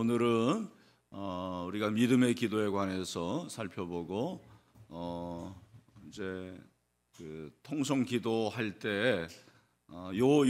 오늘은 우리가 믿음의 기도에 관해서 살펴보고 이제 그 통성 기도할 때 요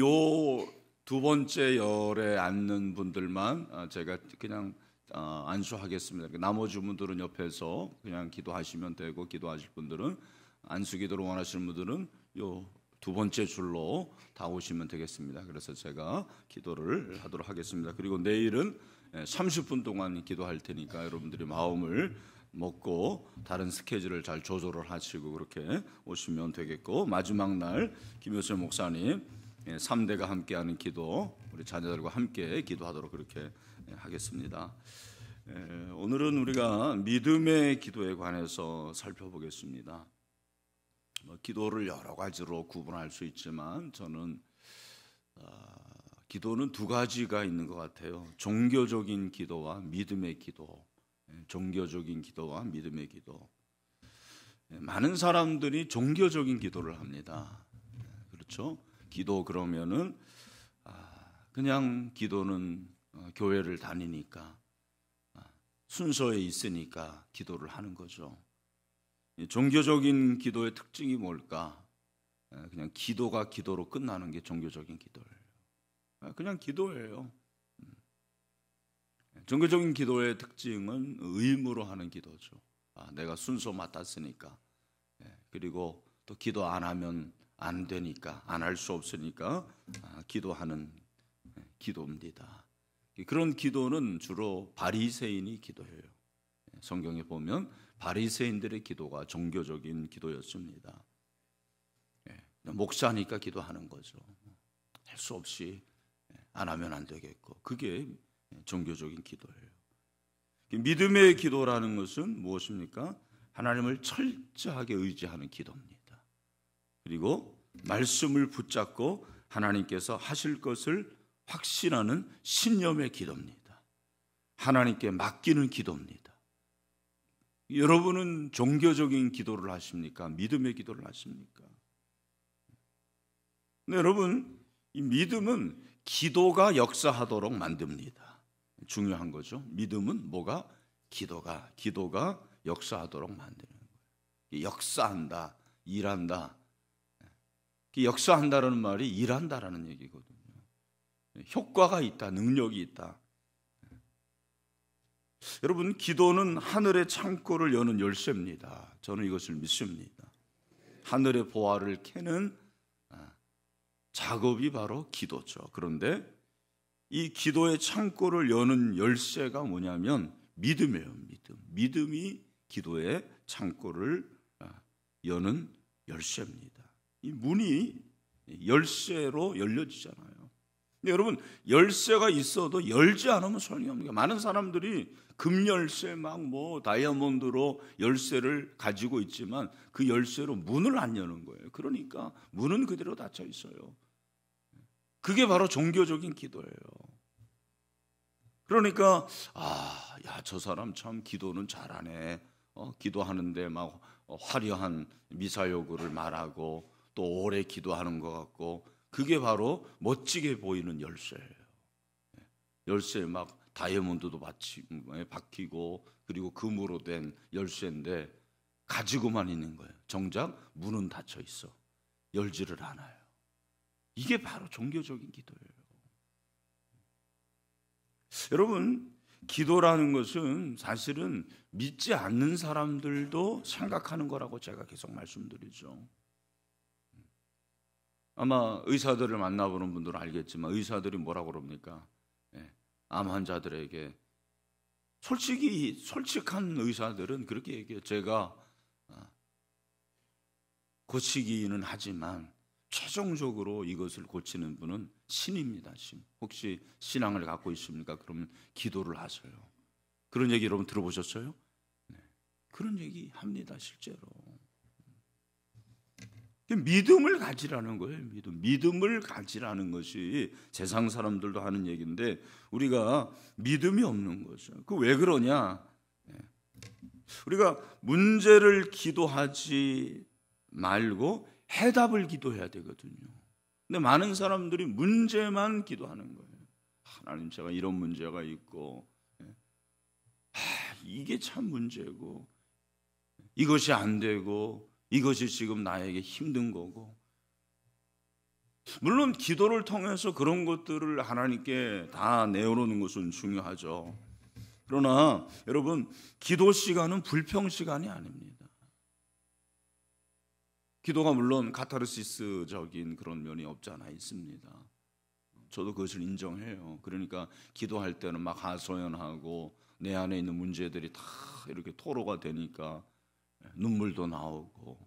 두 번째 열에 앉는 분들만 제가 그냥 안수하겠습니다. 나머지 분들은 옆에서 그냥 기도하시면 되고, 기도하실 분들은 안수 기도를 원하시는 분들은 요 두 번째 줄로 다 오시면 되겠습니다. 그래서 제가 기도를 하도록 하겠습니다. 그리고 내일은 30분 동안 기도할 테니까 여러분들이 마음을 먹고 다른 스케줄을 잘 조절을 하시고 그렇게 오시면 되겠고, 마지막 날 김효철 목사님 3대가 함께하는 기도, 우리 자녀들과 함께 기도하도록 그렇게 하겠습니다. 오늘은 우리가 믿음의 기도에 관해서 살펴보겠습니다. 기도를 여러 가지로 구분할 수 있지만 저는 기도는 두 가지가 있는 것 같아요. 종교적인 기도와 믿음의 기도. 종교적인 기도와 믿음의 기도. 많은 사람들이 종교적인 기도를 합니다. 그렇죠? 기도 그러면은 그냥 기도는 교회를 다니니까, 순서에 있으니까 기도를 하는 거죠. 종교적인 기도의 특징이 뭘까? 그냥 기도가 기도로 끝나는 게 종교적인 기도예요. 그냥 기도예요. 종교적인 기도의 특징은 의무로 하는 기도죠. 내가 순서 맡았으니까, 그리고 또 기도 안 하면 안 되니까, 안 할 수 없으니까 기도하는 기도입니다. 그런 기도는 주로 바리새인이 기도해요. 성경에 보면 바리새인들의 기도가 종교적인 기도였습니다. 목사니까 기도하는 거죠. 할 수 없이 안 하면 안 되겠고, 그게 종교적인 기도예요. 믿음의 기도라는 것은 무엇입니까? 하나님을 철저하게 의지하는 기도입니다. 그리고 말씀을 붙잡고 하나님께서 하실 것을 확신하는 신념의 기도입니다. 하나님께 맡기는 기도입니다. 여러분은 종교적인 기도를 하십니까? 믿음의 기도를 하십니까? 근데 여러분, 이 믿음은 기도가 역사하도록 만듭니다. 중요한 거죠. 믿음은 뭐가? 기도가 역사하도록 만드는 거예요. 역사한다, 일한다. 역사한다라는 말이 일한다라는 얘기거든요. 효과가 있다, 능력이 있다. 여러분, 기도는 하늘의 창고를 여는 열쇠입니다. 저는 이것을 믿습니다. 하늘의 보화를 캐는 작업이 바로 기도죠. 그런데 이 기도의 창고를 여는 열쇠가 뭐냐면 믿음이에요. 믿음이 기도의 창고를 여는 열쇠입니다. 이 문이 열쇠로 열려지잖아요. 근데 여러분, 열쇠가 있어도 열지 않으면 소용이 없는 거예요. 많은 사람들이 금열쇠 다이아몬드로 열쇠를 가지고 있지만 그 열쇠로 문을 안 여는 거예요. 그러니까 문은 그대로 닫혀 있어요. 그게 바로 종교적인 기도예요. 그러니까 저 사람 참 기도는 잘하네. 기도하는데 막 화려한 미사여구를 말하고 또 오래 기도하는 것 같고, 그게 바로 멋지게 보이는 열쇠예요. 열쇠에 막 다이아몬드도 박히고 그리고 금으로 된 열쇠인데 가지고만 있는 거예요. 정작 문은 닫혀 있어. 열지를 않아요. 이게 바로 종교적인 기도예요. 여러분, 기도라는 것은 사실은 믿지 않는 사람들도 생각하는 거라고 제가 계속 말씀드리죠. 아마 의사들을 만나보는 분들은 알겠지만 의사들이 뭐라고 그럽니까? 암 환자들에게 솔직한 의사들은 그렇게 얘기해요. 제가 고치기는 하지만 최종적으로 이것을 고치는 분은 신입니다. 신. 혹시 신앙을 갖고 있습니까? 그러면 기도를 하세요. 그런 얘기 여러분 들어보셨어요? 네. 그런 얘기 합니다. 실제로. 믿음을 가지라는 거예요. 믿음을 가지라는 것이 세상 사람들도 하는 얘기인데 우리가 믿음이 없는 거죠. 그 왜 그러냐? 우리가 문제를 기도하지 말고 해답을 기도해야 되거든요. 근데 많은 사람들이 문제만 기도하는 거예요. 하나님, 제가 이런 문제가 있고 이게 참 문제고, 이것이 안 되고, 이것이 지금 나에게 힘든 거고. 물론 기도를 통해서 그런 것들을 하나님께 다 내어놓는 것은 중요하죠. 그러나 여러분, 기도 시간은 불평 시간이 아닙니다. 기도가 물론 카타르시스적인 그런 면이 없지 않아 있습니다. 저도 그것을 인정해요. 그러니까 기도할 때는 막 하소연하고 내 안에 있는 문제들이 다 이렇게 토로가 되니까 눈물도 나오고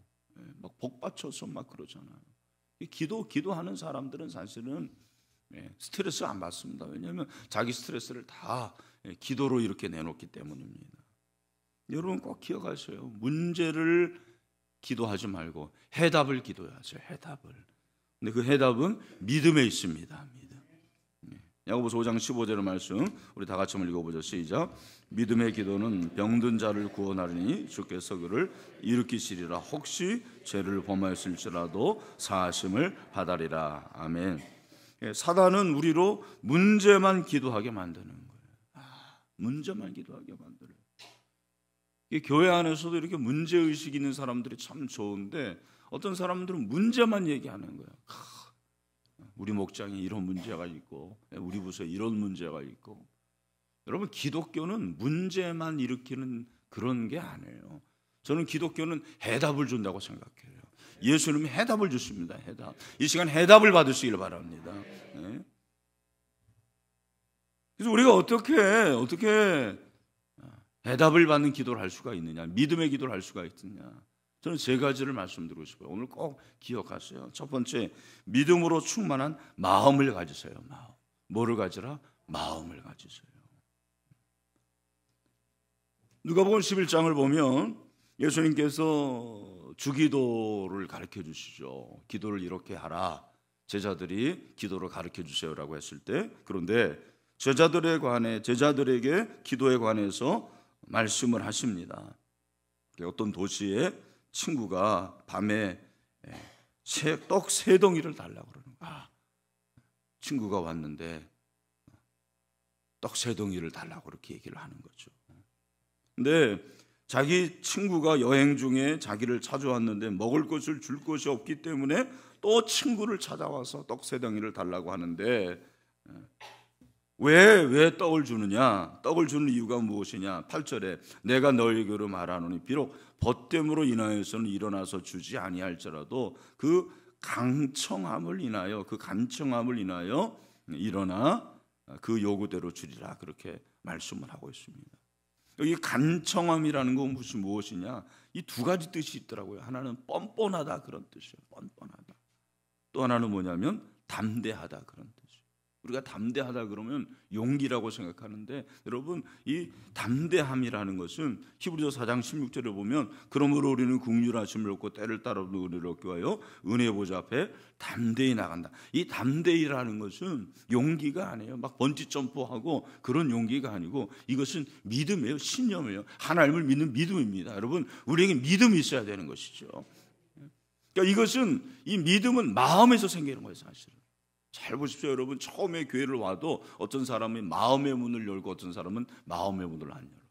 막 복받쳐서 막 그러잖아요. 기도하는 사람들은 사실은 스트레스 안 받습니다. 왜냐하면 자기 스트레스를 다 기도로 이렇게 내놓기 때문입니다. 여러분 꼭 기억하세요. 문제를 기도하지 말고 해답을 기도해야죠. 해답을. 근데 그 해답은 믿음에 있습니다. 믿음. 야고보서 5장 15절의 말씀 우리 다 같이 한번 읽어보죠. 시작. 믿음의 기도는 병든 자를 구원하리니 주께서 그를 일으키시리라. 혹시 죄를 범하였을지라도 사하심을 받으리라. 아멘. 사단은 우리로 문제만 기도하게 만드는 거예요. 문제만 기도하게 만들어요. 교회 안에서도 이렇게 문제의식 있는 사람들이 참 좋은데 어떤 사람들은 문제만 얘기하는 거예요. 우리 목장에 이런 문제가 있고 우리 부서에 이런 문제가 있고. 여러분, 기독교는 문제만 일으키는 그런 게 아니에요. 저는 기독교는 해답을 준다고 생각해요. 예수님이 해답을 주십니다. 해답. 이 시간 해답을 받으시길 바랍니다. 그래서 우리가 어떻게 해답을 받는 기도를 할 수가 있느냐, 믿음의 기도를 할 수가 있느냐, 저는 세 가지를 말씀드리고 싶어요. 오늘 꼭 기억하세요. 첫 번째, 믿음으로 충만한 마음을 가지세요. 마음. 뭐를 가지라? 마음을 가지세요. 누가복음 11장을 보면 예수님께서 주기도를 가르쳐 주시죠. 기도를 이렇게 하라. 제자들이 기도를 가르쳐 주세요라고 했을 때, 그런데 제자들에게 기도에 관해서 말씀을 하십니다. 어떤 도시에 친구가 밤에 떡 3덩이를 달라고 그러는 거야. 친구가 왔는데 떡 3덩이를 달라고 그렇게 얘기를 하는 거죠. 근데 자기 친구가 여행 중에 자기를 찾아왔는데 먹을 것을 줄 것이 없기 때문에 또 친구를 찾아와서 떡 3덩이를 달라고 하는데, 왜 떡을 주느냐? 떡을 주는 이유가 무엇이냐? 8절에 내가 너희에게로 말하노니 비록 벗됨으로 인하여서는 일어나서 주지 아니할지라도 그 간청함을 인하여 일어나 그 요구대로 주리라. 그렇게 말씀을 하고 있습니다. 여기 간청함이라는 건 무엇이냐? 이 두 가지 뜻이 있더라고요. 하나는 뻔뻔하다 그런 뜻이에요. 뻔뻔하다. 또 하나는 뭐냐면 담대하다 그런 뜻이에요. 우리가 담대하다 그러면 용기라고 생각하는데, 여러분, 이 담대함이라는 것은 히브리서 4장 16절에 보면 그러므로 우리는 긍휼하심을 얻고 때를 따라 의를 얻기 위하여 은혜 보좌 앞에 담대히 나간다. 이 담대히라는 것은 용기가 아니에요. 막 번지 점프하고 그런 용기가 아니고 이것은 믿음이에요. 신념이에요. 하나님을 믿는 믿음입니다. 여러분, 우리에게 믿음이 있어야 되는 것이죠. 그러니까 이 믿음은 마음에서 생기는 거예요. 사실은. 잘 보십시오. 여러분, 처음에 교회를 와도 어떤 사람이 마음의 문을 열고 어떤 사람은 마음의 문을 안 열어요.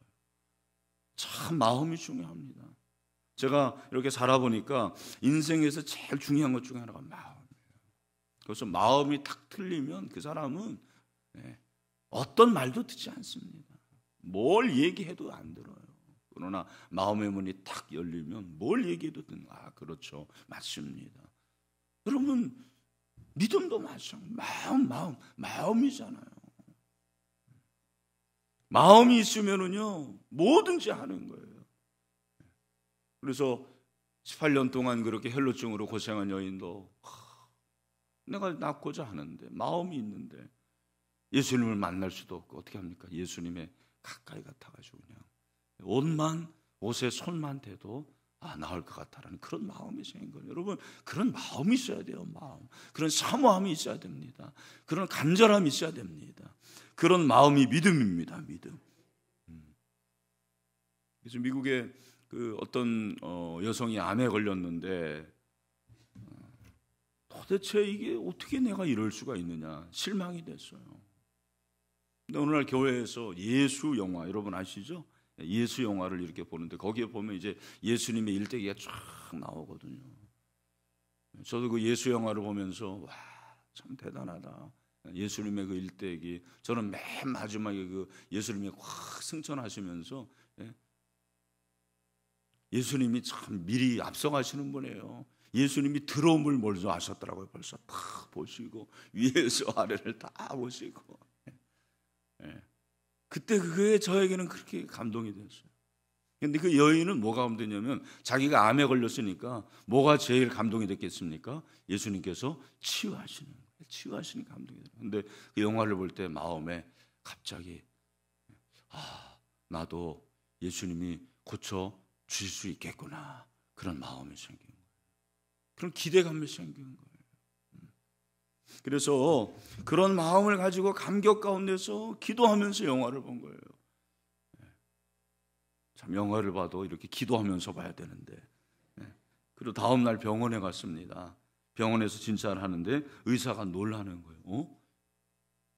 참 마음이 중요합니다. 제가 이렇게 살아보니까 인생에서 제일 중요한 것 중에 하나가 마음이에요. 그래서 마음이 탁 틀리면 그 사람은 어떤 말도 듣지 않습니다. 뭘 얘기해도 안 들어요. 그러나 마음의 문이 탁 열리면 뭘 얘기해도 듣는, 그렇죠, 맞습니다. 여러분, 믿음도 마찬가지. 마음이잖아요. 마음이 있으면은요 뭐든지 하는 거예요. 그래서 18년 동안 그렇게 헬로증으로 고생한 여인도 내가 낫고자 하는데 마음이 있는데 예수님을 만날 수도 없고 어떻게 합니까? 예수님의 가까이 같아가지고 그냥 옷에 손만 대도 나을 것 같다라는 그런 마음이 생긴 거예요. 여러분, 그런 마음이 있어야 돼요. 마음. 그런 사모함이 있어야 됩니다. 그런 간절함이 있어야 됩니다. 그런 마음이 믿음입니다. 믿음. 그래서 미국에 그 어떤 여성이 암에 걸렸는데 도대체 이게 어떻게 내가 이럴 수가 있느냐 실망이 됐어요. 근데 어느 날 교회에서 예수 영화, 여러분 아시죠? 예수 영화를 이렇게 보는데 거기에 보면 이제 예수님의 일대기가 쫙 나오거든요. 저도 그 예수 영화를 보면서 와, 참 대단하다. 예수님의 그 일대기, 저는 맨 마지막에 그 예수님이 확 승천하시면서 예수님이 참 미리 앞서가시는 분이에요. 예수님이 들어옴을 먼저 아셨더라고요. 벌써 다 보시고 위에서 아래를 다 보시고. 그때 그게 저에게는 그렇게 감동이 됐어요. 근데 그 여인은 뭐가 감동이냐면 자기가 암에 걸렸으니까 뭐가 제일 감동이 됐겠습니까? 예수님께서 치유하시는 거예요. 치유하시는 감동이 돼요. 근데 그 영화를 볼 때 마음에 갑자기 나도 예수님이 고쳐 주실 수 있겠구나, 그런 마음이 생긴 거예요. 그런 기대감이 생긴 거예요. 그래서 그런 마음을 가지고 감격 가운데서 기도하면서 영화를 본 거예요. 참 영화를 봐도 이렇게 기도하면서 봐야 되는데. 그리고 다음 날 병원에 갔습니다. 병원에서 진찰을 하는데 의사가 놀라는 거예요.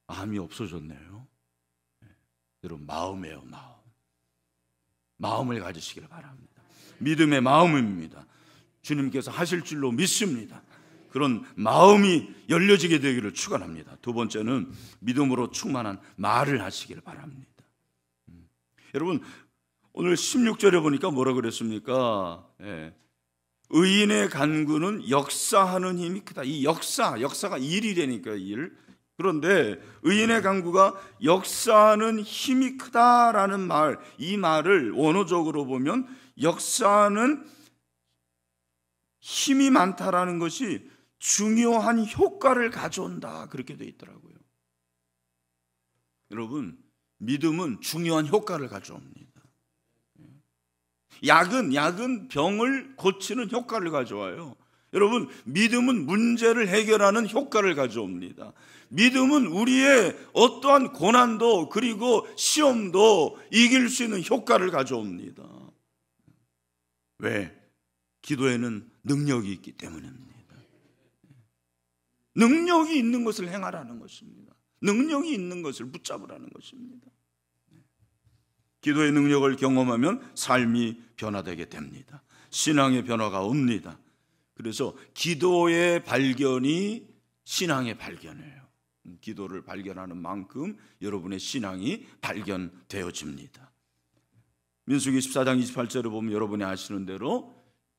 암이 없어졌네요. 여러분, 마음이에요, 마음. 마음을 가지시기를 바랍니다. 믿음의 마음입니다. 주님께서 하실 줄로 믿습니다. 그런 마음이 열려지게 되기를 축원합니다. 두 번째는 믿음으로 충만한 말을 하시기를 바랍니다. 여러분, 오늘 16절에 보니까 뭐라 그랬습니까? 의인의 간구는 역사하는 힘이 크다. 이 역사가 일이라니까, 일. 그런데 의인의 간구가 역사하는 힘이 크다라는 말, 이 말을 원어적으로 보면 역사하는 힘이 많다라는 것이 중요한 효과를 가져온다, 그렇게 되어 있더라고요. 여러분, 믿음은 중요한 효과를 가져옵니다. 약은 병을 고치는 효과를 가져와요. 여러분, 믿음은 문제를 해결하는 효과를 가져옵니다. 믿음은 우리의 어떠한 고난도 그리고 시험도 이길 수 있는 효과를 가져옵니다. 왜? 기도에는 능력이 있기 때문입니다. 능력이 있는 것을 행하라는 것입니다. 능력이 있는 것을 붙잡으라는 것입니다. 기도의 능력을 경험하면 삶이 변화되게 됩니다. 신앙의 변화가 옵니다. 그래서 기도의 발견이 신앙의 발견이에요. 기도를 발견하는 만큼 여러분의 신앙이 발견되어집니다. 민수기 14장 28절을 보면 여러분이 아시는 대로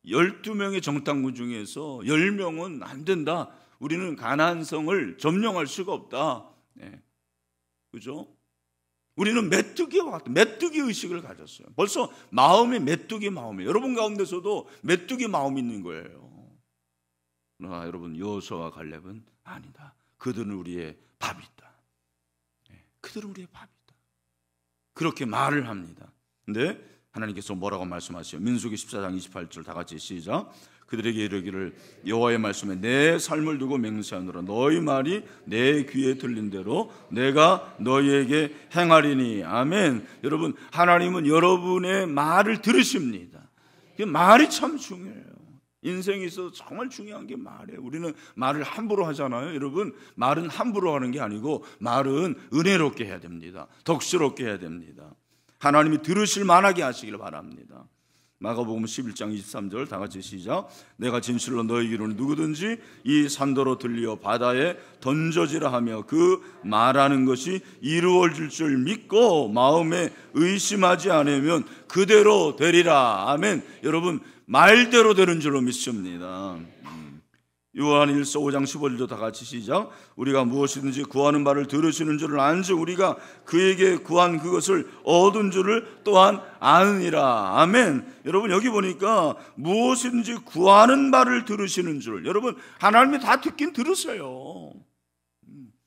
12명의 정탐꾼 중에서 10명은 안 된다, 우리는 가나안성을 점령할 수가 없다. 그죠? 우리는 메뚜기와 같은 메뚜기 의식을 가졌어요. 벌써 마음이 메뚜기 마음이에요. 여러분 가운데서도 메뚜기 마음이 있는 거예요. 그러나 여러분, 여호수아와 갈렙은 아니다. 그들은 우리의 밥이다. 그들은 우리의 밥이다. 그렇게 말을 합니다. 근데 하나님께서 뭐라고 말씀하세요? 민수기 14장 28절 다 같이 시작. 그들에게 이르기를 여호와의 말씀에 내 삶을 두고 맹세하노라. 너희 말이 내 귀에 들린 대로 내가 너희에게 행하리니. 아멘. 여러분, 하나님은 여러분의 말을 들으십니다. 말이 참 중요해요. 인생에 있어서 정말 중요한 게 말이에요. 우리는 말을 함부로 하잖아요. 여러분, 말은 함부로 하는 게 아니고 말은 은혜롭게 해야 됩니다. 덕스럽게 해야 됩니다. 하나님이 들으실 만하게 하시길 바랍니다. 마가복음 11장 23절 다 같이 시작. 내가 진실로 너희에게 이르노니 누구든지 이 산더러 들려 바다에 던져지라 하며 그 말하는 것이 이루어질 줄 믿고 마음에 의심하지 않으면 그대로 되리라. 아멘. 여러분, 말대로 되는 줄로 믿습니다. 요한일서 5장 15절도 다 같이 시작. 우리가 무엇이든지 구하는 바를 들으시는 줄을 안즉 우리가 그에게 구한 그것을 얻은 줄을 또한 아느니라. 아멘. 여러분, 여기 보니까 무엇이든지 구하는 바를 들으시는 줄. 여러분, 하나님이 다 듣긴 들으세요.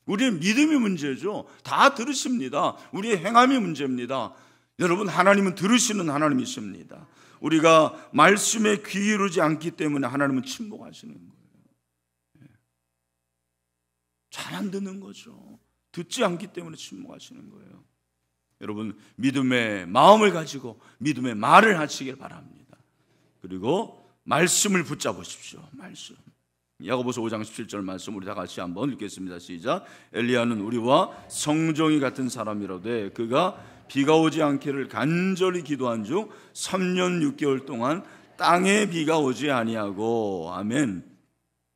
우리의 믿음이 문제죠. 다 들으십니다. 우리의 행함이 문제입니다. 여러분, 하나님은 들으시는 하나님이십니다. 우리가 말씀에 귀 기울이지 않기 때문에 하나님은 침묵하시는 거예요. 잘 안 듣는 거죠. 듣지 않기 때문에 침묵하시는 거예요. 여러분, 믿음의 마음을 가지고 믿음의 말을 하시길 바랍니다. 그리고 말씀을 붙잡으십시오. 말씀. 야고보서 5장 17절 말씀 우리 다 같이 한번 읽겠습니다. 시작. 엘리야는 우리와 성정이 같은 사람이라되 그가 비가 오지 않기를 간절히 기도한 중 3년 6개월 동안 땅에 비가 오지 아니하고. 아멘.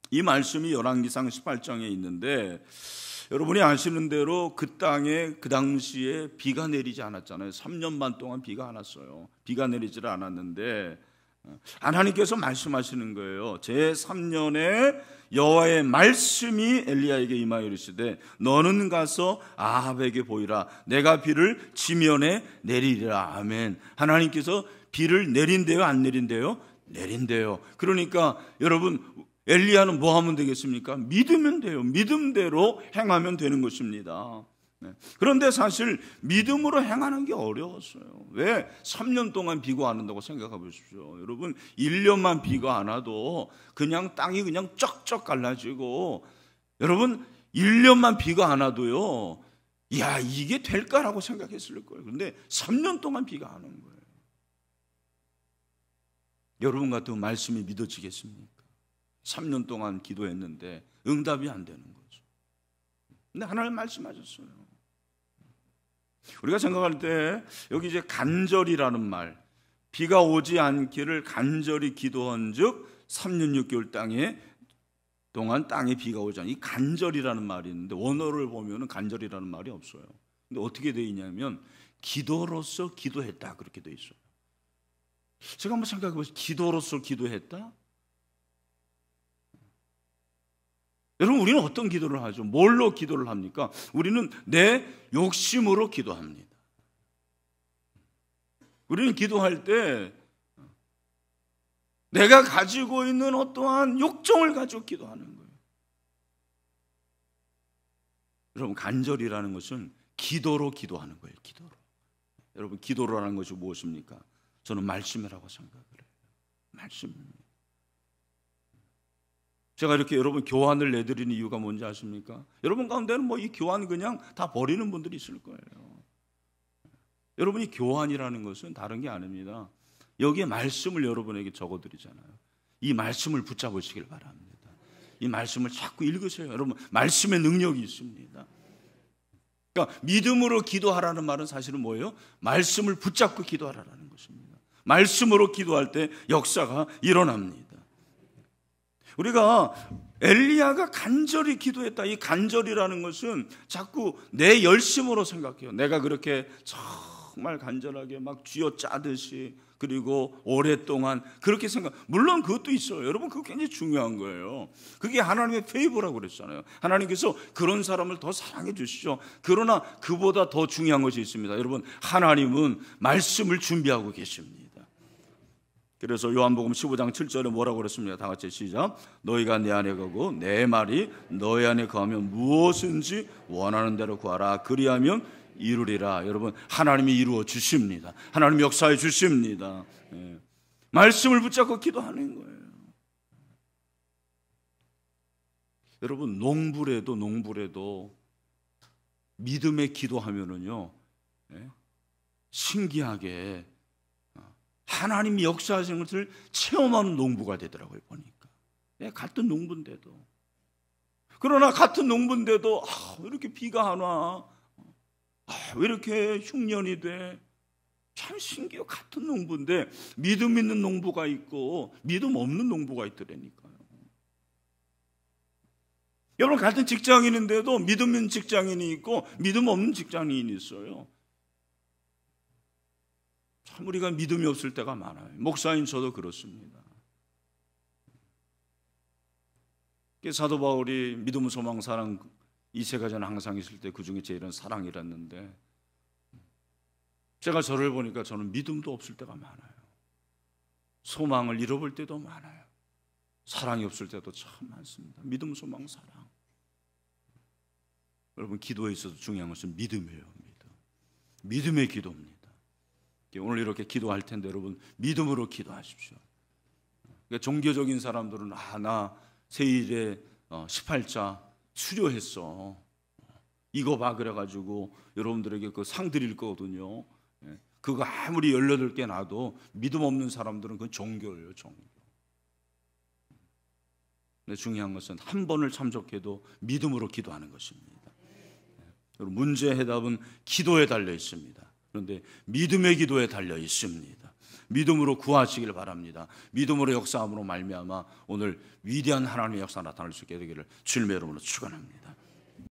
이 말씀이 열왕기상 18장에 있는데 여러분이 아시는 대로 그 땅에 그 당시에 비가 내리지 않았잖아요. 3년 반 동안 비가 안 왔어요. 비가 내리지를 않았는데 하나님께서 말씀하시는 거예요. 제3년에 여호와의 말씀이 엘리야에게 임하여 이르시되 너는 가서 아합에게 보이라. 내가 비를 지면에 내리리라. 아멘. 하나님께서 비를 내린대요, 안 내린대요? 내린대요. 그러니까 여러분, 엘리야는 뭐 하면 되겠습니까? 믿으면 돼요. 믿음대로 행하면 되는 것입니다. 그런데 사실 믿음으로 행하는 게 어려웠어요. 왜? 3년 동안 비가 안 온다고 생각해 보십시오. 여러분, 1년만 비가 안 와도 그냥 땅이 그냥 쩍쩍 갈라지고, 여러분 1년만 비가 안 와도요, 야, 이게 될까라고 생각했을 거예요. 그런데 3년 동안 비가 안 온 거예요. 여러분 같은 말씀이 믿어지겠습니까? 3년 동안 기도했는데 응답이 안 되는 거죠. 근데 하나님 말씀하셨어요. 우리가 생각할 때 여기 이제 간절이라는 말, 비가 오지 않기를 간절히 기도한 즉 3년 6개월 동안 땅에 비가 오지 않아. 이 간절이라는 말이 있는데 원어를 보면 간절이라는 말이 없어요. 근데 어떻게 되어 있냐면 기도로서 기도했다 그렇게 되어 있어요. 제가 한번 생각해 보세요. 기도로서 기도했다? 여러분, 우리는 어떤 기도를 하죠? 뭘로 기도를 합니까? 우리는 내 욕심으로 기도합니다. 우리는 기도할 때 내가 가지고 있는 어떠한 욕정을 가지고 기도하는 거예요. 여러분, 간절이라는 것은 기도로 기도하는 거예요. 기도로. 여러분, 기도라는 것이 무엇입니까? 저는 말씀이라고 생각을 해요. 말씀입니다. 제가 이렇게 여러분 교환을 내드리는 이유가 뭔지 아십니까? 여러분 가운데는 뭐 이 교환 그냥 다 버리는 분들이 있을 거예요. 여러분이 교환이라는 것은 다른 게 아닙니다. 여기에 말씀을 여러분에게 적어드리잖아요. 이 말씀을 붙잡으시길 바랍니다. 이 말씀을 자꾸 읽으세요. 여러분, 말씀의 능력이 있습니다. 그러니까 믿음으로 기도하라는 말은 사실은 뭐예요? 말씀을 붙잡고 기도하라는 것입니다. 말씀으로 기도할 때 역사가 일어납니다. 우리가 엘리야가 간절히 기도했다. 이 간절이라는 것은 자꾸 내 열심으로 생각해요. 내가 그렇게 정말 간절하게 막 쥐어짜듯이 그리고 오랫동안 그렇게 생각. 물론 그것도 있어요. 여러분, 그거 굉장히 중요한 거예요. 그게 하나님의 페이버라고 그랬잖아요. 하나님께서 그런 사람을 더 사랑해 주시죠. 그러나 그보다 더 중요한 것이 있습니다. 여러분, 하나님은 말씀을 준비하고 계십니다. 그래서 요한복음 15장 7절에 뭐라고 그랬습니까? 다 같이 시작. 너희가 내 안에 거고 내 말이 너희 안에 거하면 무엇인지 원하는 대로 구하라. 그리하면 이루리라. 여러분, 하나님이 이루어 주십니다. 하나님 역사해 주십니다. 말씀을 붙잡고 기도하는 거예요. 여러분, 농부래도 믿음의 기도하면은요, 신기하게 하나님이 역사하시는 것을 체험하는 농부가 되더라고요, 보니까. 같은 농부인데도. 그러나 같은 농부인데도 왜 이렇게 비가 안 와? 왜 이렇게 흉년이 돼? 참 신기해요. 같은 농부인데 믿음 있는 농부가 있고 믿음 없는 농부가 있더라니까요. 여러분, 같은 직장인인데도 믿음 있는 직장인이 있고 믿음 없는 직장인이 있어요. 참 우리가 믿음이 없을 때가 많아요. 목사인 저도 그렇습니다. 사도 바울이 믿음, 소망, 사랑 이 세 가지는 항상 있을 때 그중에 제일은 사랑이랬는데 제가 저를 보니까 저는 믿음도 없을 때가 많아요. 소망을 잃어볼 때도 많아요. 사랑이 없을 때도 참 많습니다. 믿음, 소망, 사랑. 여러분, 기도에 있어서 중요한 것은 믿음이에요. 믿음의 기도입니다. 오늘 이렇게 기도할 텐데 여러분, 믿음으로 기도하십시오. 그러니까 종교적인 사람들은 나 세일에 18자 수료했어. 이거 봐 그래가지고 여러분들에게 그 상 드릴 거거든요. 그거 아무리 18개 놔도 믿음 없는 사람들은 그건 종교예요, 종교. 근데 중요한 것은 한 번을 참석해도 믿음으로 기도하는 것입니다. 여러분, 문제의 해답은 기도에 달려 있습니다. 그런데 믿음의 기도에 달려 있습니다. 믿음으로 구하시길 바랍니다. 믿음으로 역사함으로 말미암아 오늘 위대한 하나님의 역사가 나타날 수 있게 되기를 주님의 이름으로 축원합니다.